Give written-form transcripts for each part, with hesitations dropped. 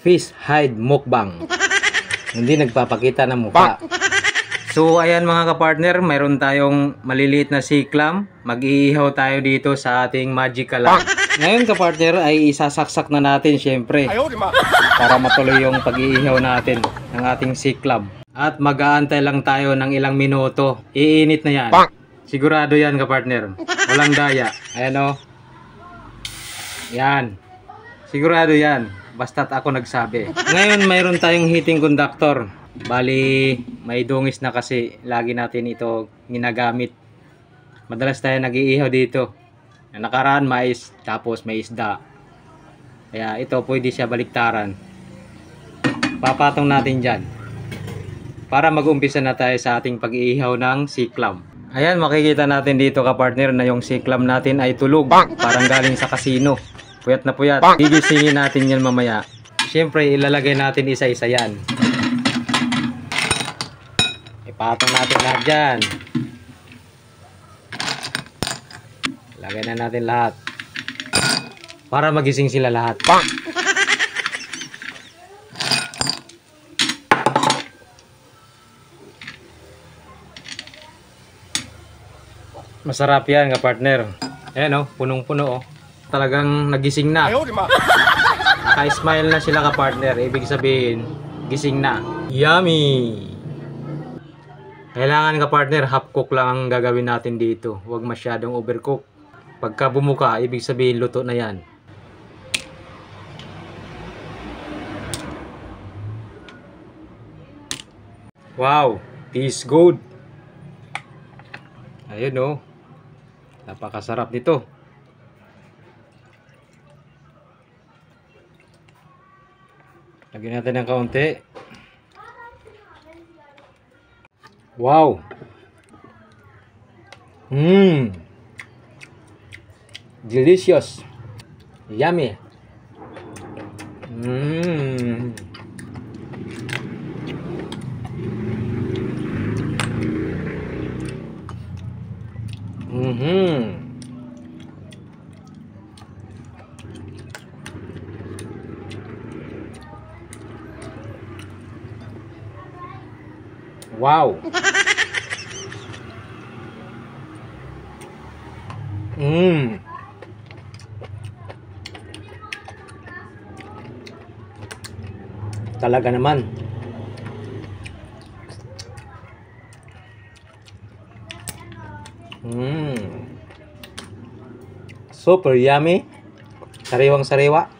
Fish hide mukbang. Hindi nagpapakita ng mukha. So ayan mga kapartner, mayroon tayong maliliit na siklam. Mag-iihaw tayo dito sa ating magical lamp. Ngayon kapartner ay isasaksak na natin syempre para matuloy yung pag-iihaw natin ng ating siklam. At mag-aantay lang tayo ng ilang minuto. Iinit na yan. Sigurado yan kapartner. Walang daya. Ayan o. Yan. Sigurado yan. Basta't ako nagsabi. Ngayon mayroon tayong heating conductor. Bali, may dungis na kasi lagi natin ito ginagamit. Madalas tayo nag-iihaw dito. Nakaraan mais, tapos may isda. Kaya ito pwede siya baliktaran. Papatong natin dyan. Para mag-umpisa na tayo sa ating pag-iihaw ng siklam. Ayan, makikita natin dito kapartner na yung siklam natin ay tulog. Parang galing sa kasino. Puyat na puyat. Gigisingin natin yan mamaya. Siyempre, ilalagay natin isa-isa yan. Ipatong natin lahat dyan. Lagay na natin lahat. Para magising sila lahat. Masarap yan kapartner. Ayan o, punong-puno o. Talagang nagising na. Naka-smile na sila kapartner. Ibig sabihin, gising na. Yummy! Kailangan kapartner, half cook lang ang gagawin natin dito. Huwag masyadong overcook. Pagka bumuka, ibig sabihin luto na yan. Wow! Tastes good! Ayun o. Napakasarap nito. Lagyan natin ng kaunti. Wow! Delicious! Yummy! Wow! Talaga naman. Super yummy. Sariwang sariwa.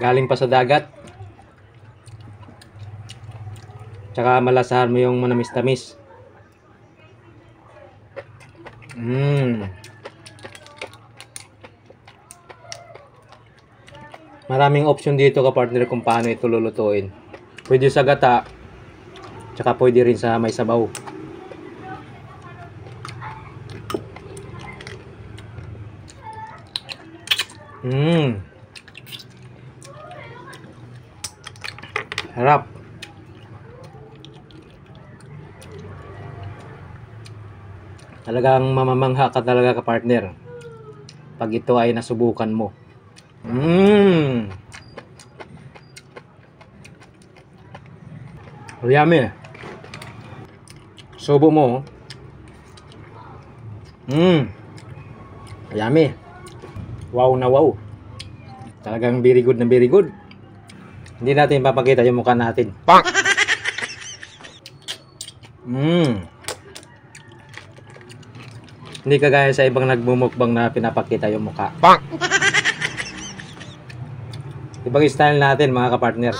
Galing pa sa dagat. Tsaka malasahan mo yung manamis-tamis. Maraming option dito kapartner kung paano ito lulutuin. Pwede sa gata, tsaka pwede rin sa may sabaw. Harap. Talagang mamamangha ka talaga kapartner pag ito ay nasubukan mo. Yummy. Subo mo. Yummy. Wow na wow. Talagang very good na very good. Hindi natin papakita yung mukha natin. Hindi kagaya sa ibang nagmumukbang na pinapakita yung mukha. Ibang style natin mga kapartner.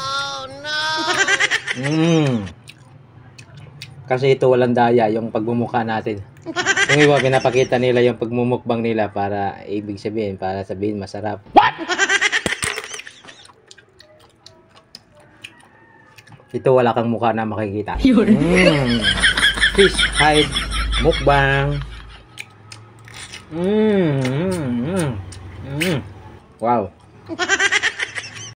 Kasi ito walang daya yung pagmumukha natin. Yung iba pinapakita nila yung pagmumukbang nila para ibig sabihin, para sabihin masarap. Ito wala kang mukha na makikita. Fish hide mukbang. Wow.